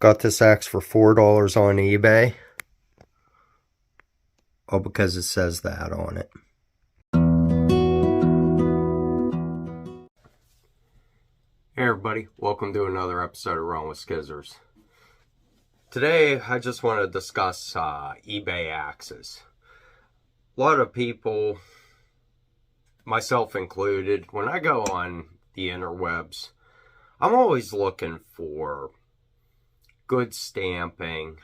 Got this axe for $4 on eBay. Oh, because it says that on it. Hey everybody, welcome to another episode of Run with Skizzers. Today I just want to discuss eBay axes. A lot of people, myself included, when I go on the interwebs, I'm always looking for good stamping,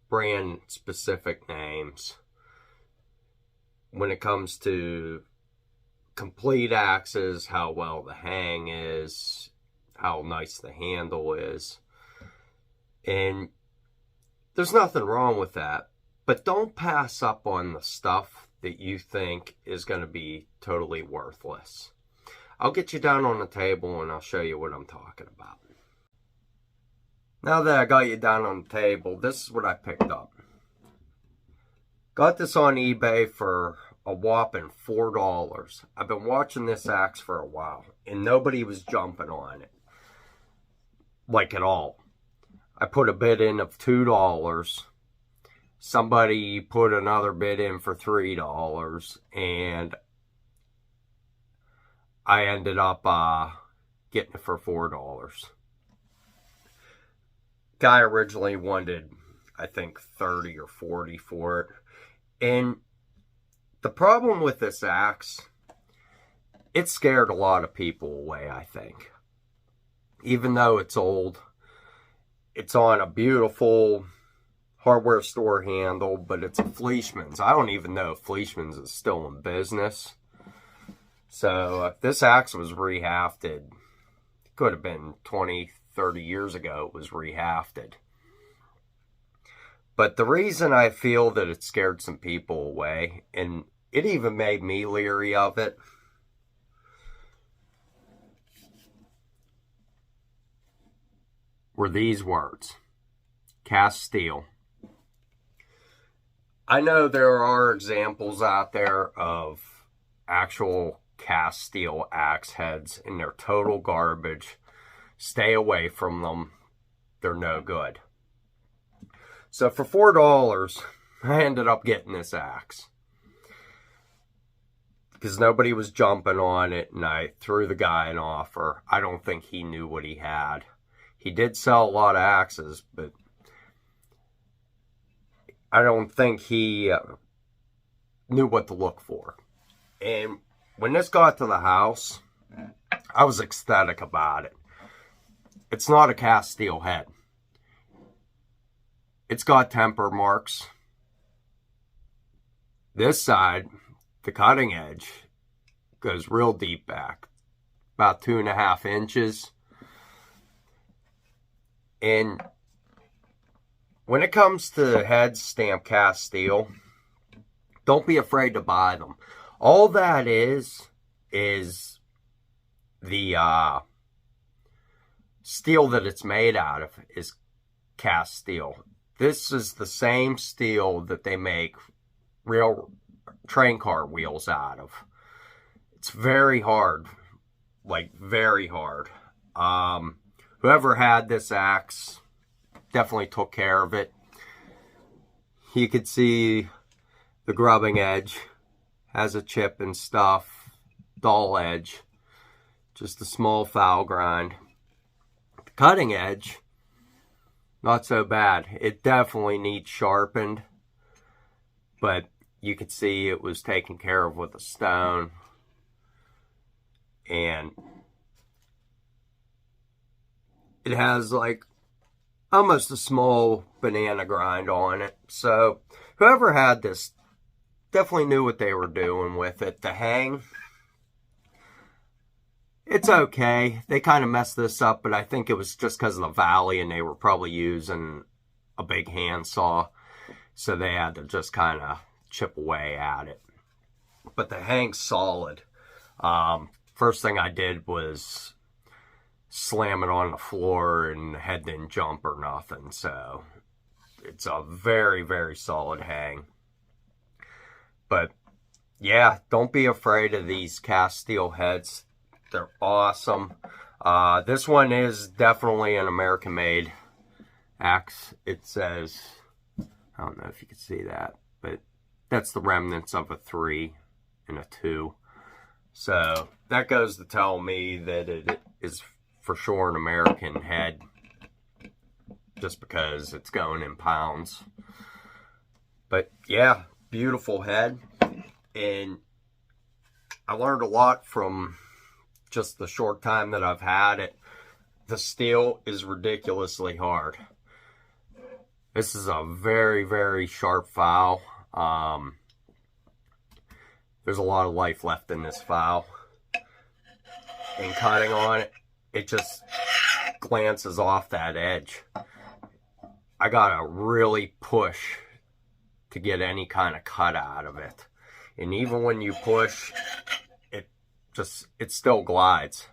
brand specific names. When it comes to complete axes, how well the hang is, how nice the handle is. And there's nothing wrong with that, but don't pass up on the stuff that you think is going to be totally worthless. I'll get you down on the table and I'll show you what I'm talking about. Now that I got you down on the table, this is what I picked up. Got this on eBay for a whopping $4. I've been watching this axe for a while and nobody was jumping on it. Like at all. I put a bid in of $2. Somebody put another bid in for $3 and I ended up getting it for $4. Guy originally wanted, I think, 30 or 40 for it. And the problem with this axe, it scared a lot of people away, I think. Even though it's old, it's on a beautiful hardware store handle, but it's a Fleishman's. I don't even know if Fleishman's is still in business. So if this axe was rehafted, it could have been 20, 30 years ago it was rehafted. But the reason I feel that it scared some people away, and it even made me leery of it, were these words: cast steel. I know there are examples out there of actual cast steel axe heads and they're total garbage. Stay away from them. They're no good. So for $4, I ended up getting this axe. Because nobody was jumping on it and I threw the guy an offer. I don't think he knew what he had. He did sell a lot of axes, but I don't think he knew what to look for. And when this got to the house, I was ecstatic about it. It's not a cast steel head. It's got temper marks. This side, the cutting edge, goes real deep back, about 2.5 inches. And when it comes to heads stamped cast steel, don't be afraid to buy them. All that is the steel that it's made out of is cast steel. This is the same steel that they make real train car wheels out of. It's very hard, like very hard. Whoever had this axe definitely took care of it. You could see the grubbing edge has a chip and stuff, dull edge, just a small foul grind. The cutting edge, not so bad. It definitely needs sharpened, but you could see it was taken care of with a stone. And it has like almost a small banana grind on it. So whoever had this definitely knew what they were doing with it. The hang, it's okay. They kind of messed this up, but I think it was just because of the valley and they were probably using a big handsaw. So they had to just kind of chip away at it. But the hang's solid. First thing I did was slam it on the floor and the head didn't jump or nothing. So it's a very, very solid hang. But yeah, don't be afraid of these cast steel heads. They're awesome. This one is definitely an American-made axe. It says, I don't know if you can see that, but that's the remnants of a 3 and a 2. So that goes to tell me that it is for sure an American head, just because it's going in pounds. But yeah, beautiful head. And I learned a lot from just the short time that I've had it. The steel is ridiculously hard. This is a very, very sharp file. There's a lot of life left in this file. And cutting on it, it just glances off that edge. I gotta really push to get any kind of cut out of it. And even when you push, it still glides.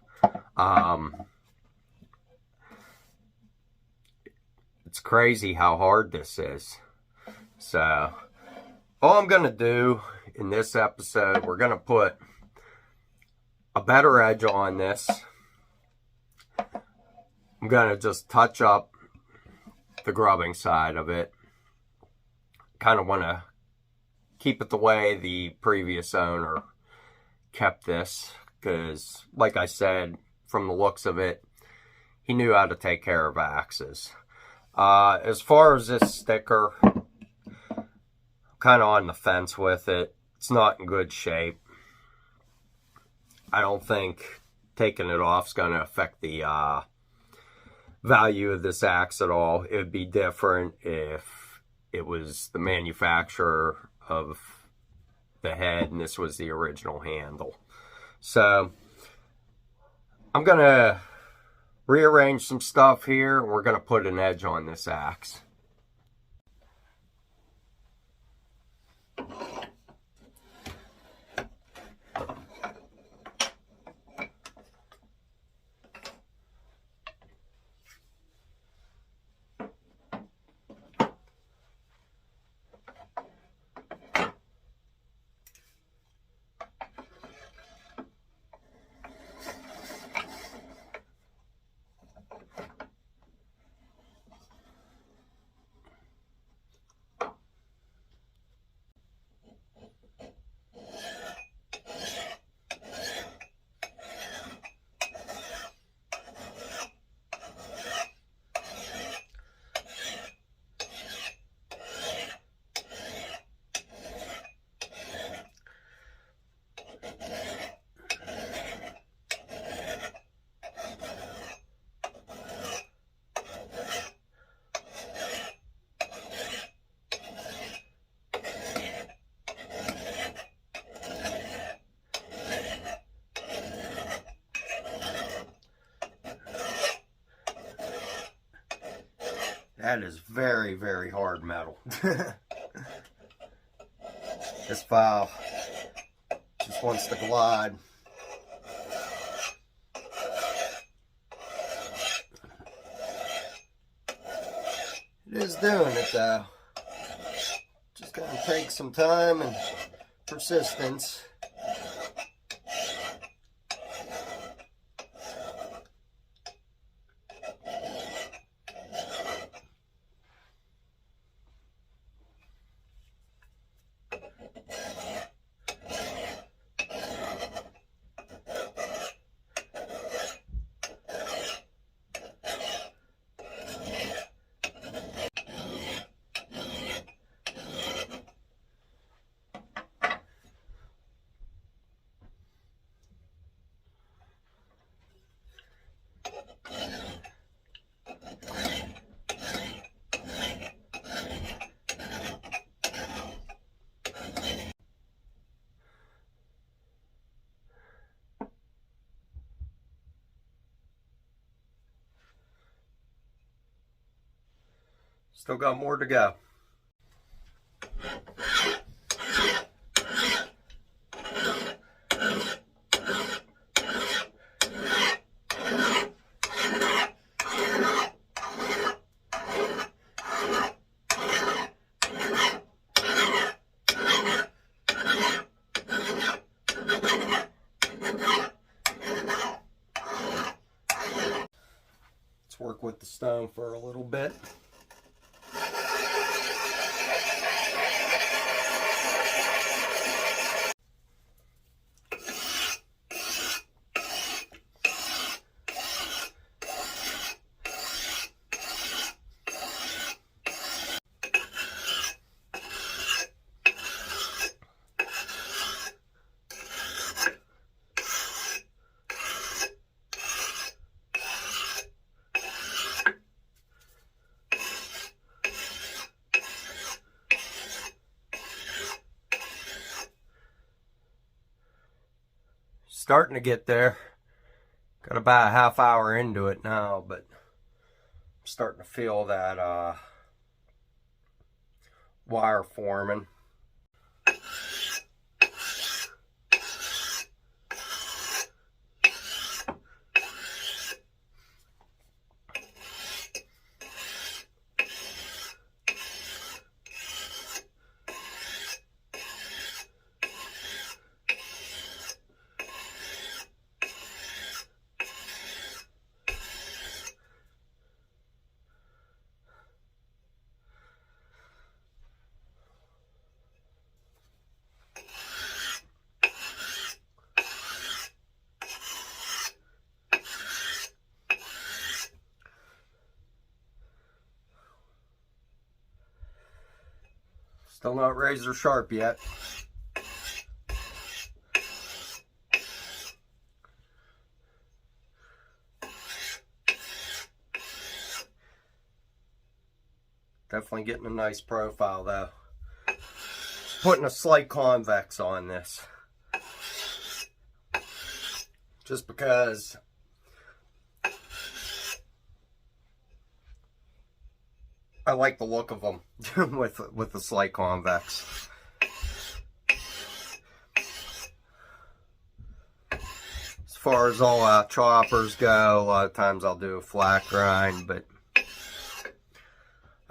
It's crazy how hard this is. So all I'm gonna do in this episode, we're gonna put a better edge on this. I'm gonna just touch up the grubbing side of it. Kind of want to keep it the way the previous owner kept this, because like I said, from the looks of it, he knew how to take care of axes. As far as this sticker, I'm kind of on the fence with it. It's not in good shape. I don't think taking it off is going to affect the value of this axe at all. It would be different if it was the manufacturer of the head and this was the original handle. So I'm going to rearrange some stuff here, and we're going to put an edge on this axe. That is very, very hard metal. This file just wants to glide. It is doing it though. Just gonna take some time and persistence. Still got more to go. work with the stone for a little bit. Starting to get there. Got about a half hour into it now, but I'm starting to feel that wire forming. Still not razor sharp yet. Definitely getting a nice profile though. Putting a slight convex on this. Just because I like the look of them with the slight convex. As far as all out choppers go, a lot of times I'll do a flat grind, but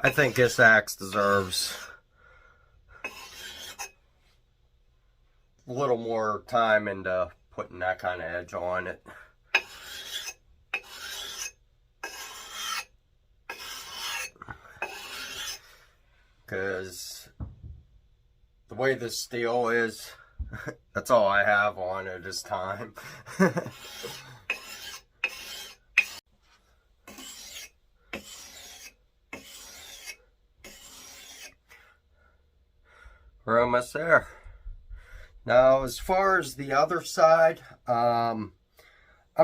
I think this axe deserves a little more time into putting that kind of edge on it. Because the way this steel is, that's all I have on it is time. We're almost there. Now, as far as the other side, I'm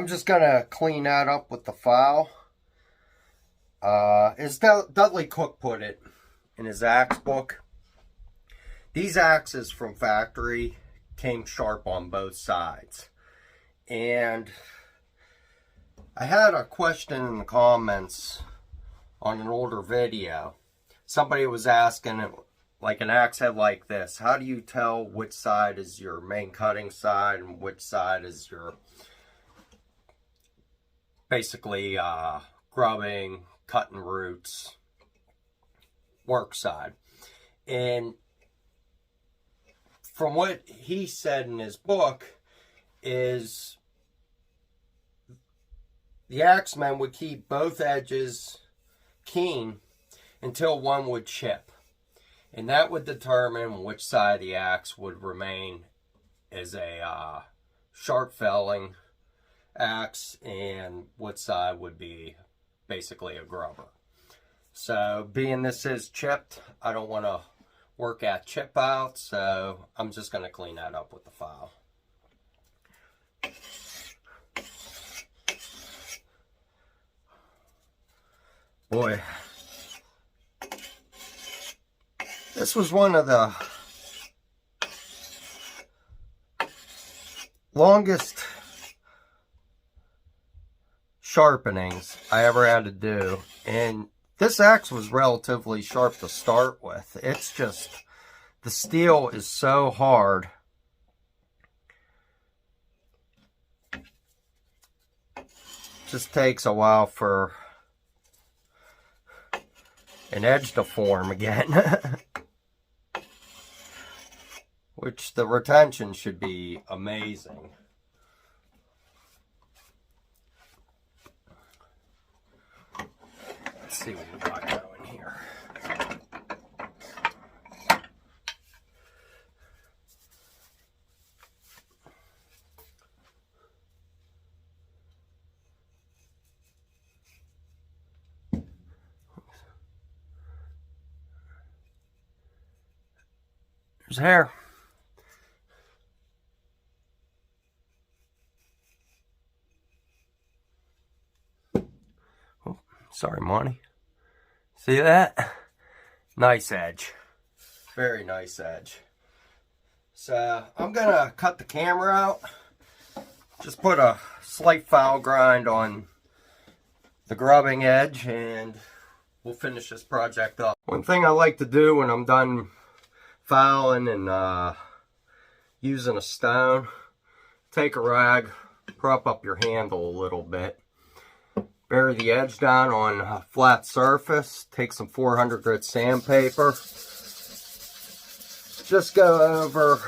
just going to clean that up with the file. As Dudley Cook put it in his axe book, these axes from factory came sharp on both sides. And I had a question in the comments on an older video. Somebody was asking, like an axe head like this, how do you tell which side is your main cutting side and which side is your basically grubbing, cutting roots, work side? And from what he said in his book is the axeman would keep both edges keen until one would chip. And that would determine which side of the axe would remain as a sharp felling axe and what side would be basically a grubber. So being this is chipped, I don't want to work at chip out, so I'm just going to clean that up with the file. Boy, this was one of the longest sharpenings I ever had to do, and this axe was relatively sharp to start with. It's just, the steel is so hard. Just takes a while for an edge to form again. Which the retention should be amazing. Let's see what we got going here. There's hair. Oh, sorry, Monty. See that? Nice edge. Very nice edge. So I'm gonna cut the camera out. Just put a slight file grind on the grubbing edge and we'll finish this project up. One thing I like to do when I'm done filing and using a stone, take a rag, prop up your handle a little bit, bury the edge down on a flat surface, take some 400 grit sandpaper, just go over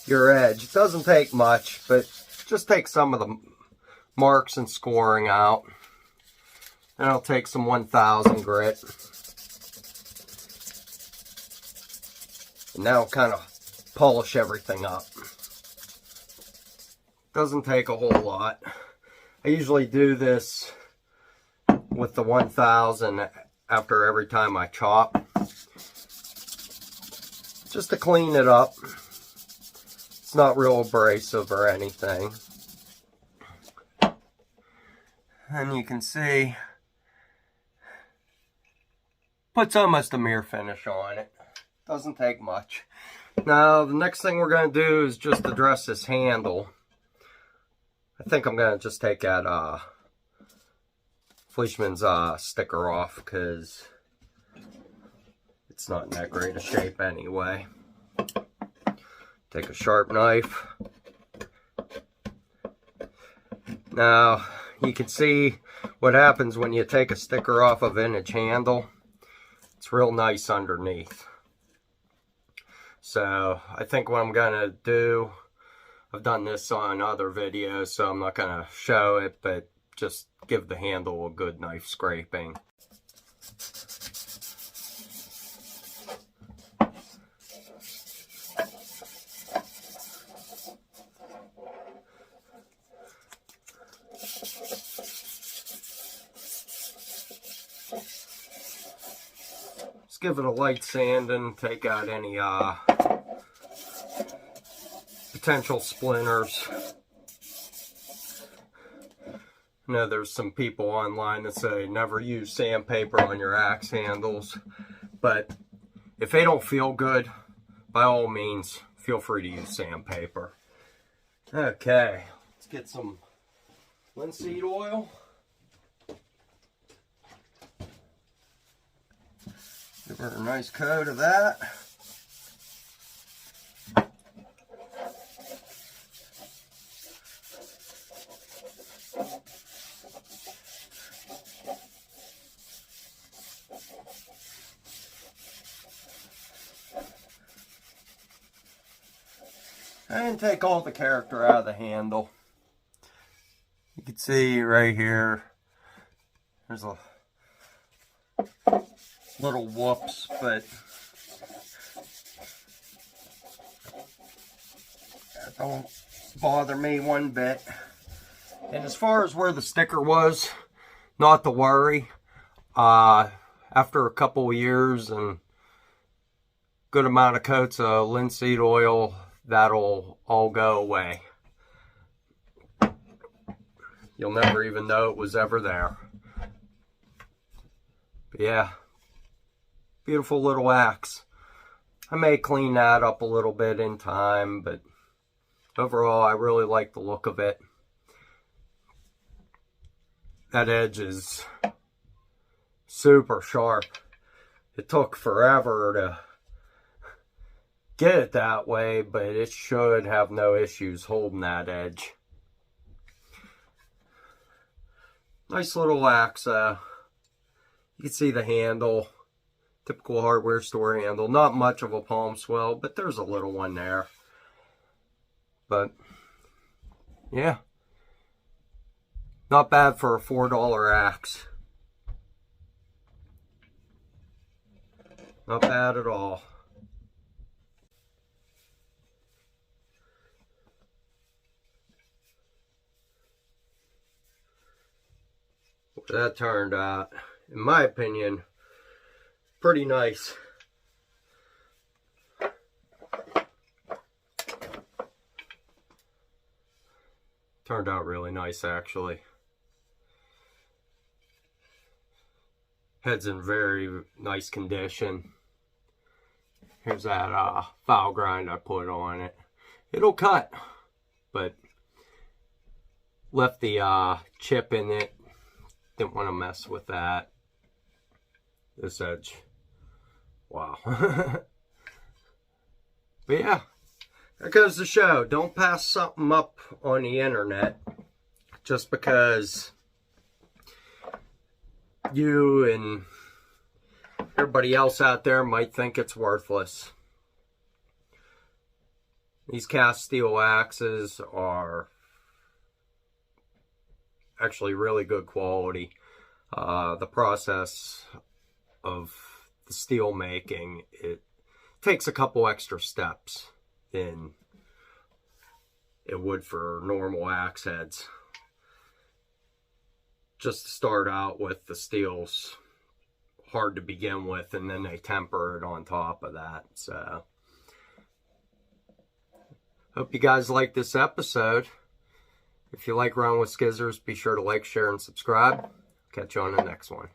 your edge. It doesn't take much, but just take some of the marks and scoring out. And I'll take some 1000 grit. And now kind of polish everything up. Doesn't take a whole lot. I usually do this with the 1000 after every time I chop. Just to clean it up. It's not real abrasive or anything. And you can see, puts almost a mirror finish on it. Doesn't take much. Now, the next thing we're going to do is just address this handle. I think I'm going to just take that Fleischmann's sticker off because it's not in that great a shape anyway. Take a sharp knife. Now, you can see what happens when you take a sticker off a vintage handle. It's real nice underneath. So, I think what I'm going to do, I've done this on other videos, so I'm not going to show it, but just give the handle a good knife scraping. Just give it a light sand and take out any potential splinters. I know there's some people online that say never use sandpaper on your axe handles, but if they don't feel good, by all means, feel free to use sandpaper. Okay, let's get some linseed oil. Give her a nice coat of that. And take all the character out of the handle. You can see right here, there's a little whoops, but that don't bother me one bit. And as far as where the sticker was, not to worry. After a couple of years and good amount of coats of linseed oil, that'll all go away. You'll never even know it was ever there. But yeah, beautiful little axe. I may clean that up a little bit in time, but overall I really like the look of it. That edge is super sharp. It took forever to get it that way, but it should have no issues holding that edge. Nice little axe. You can see the handle. Typical hardware store handle. Not much of a palm swell, but there's a little one there. But, yeah. Not bad for a $4 axe. Not bad at all. That turned out, in my opinion, pretty nice. Turned out really nice, actually. Head's in very nice condition. Here's that file grind I put on it. It'll cut, but left the chip in it. Didn't want to mess with that. This edge. Wow. But yeah, that goes to show. Don't pass something up on the internet just because you and everybody else out there might think it's worthless. These cast steel axes are actually really good quality. The process of the steel making, it takes a couple extra steps than it would for normal axe heads. Just to start out with, the steel's hard to begin with, and then they temper it on top of that. So hope you guys like this episode. If you like running with skizzers, be sure to like, share, and subscribe. Catch you on the next one.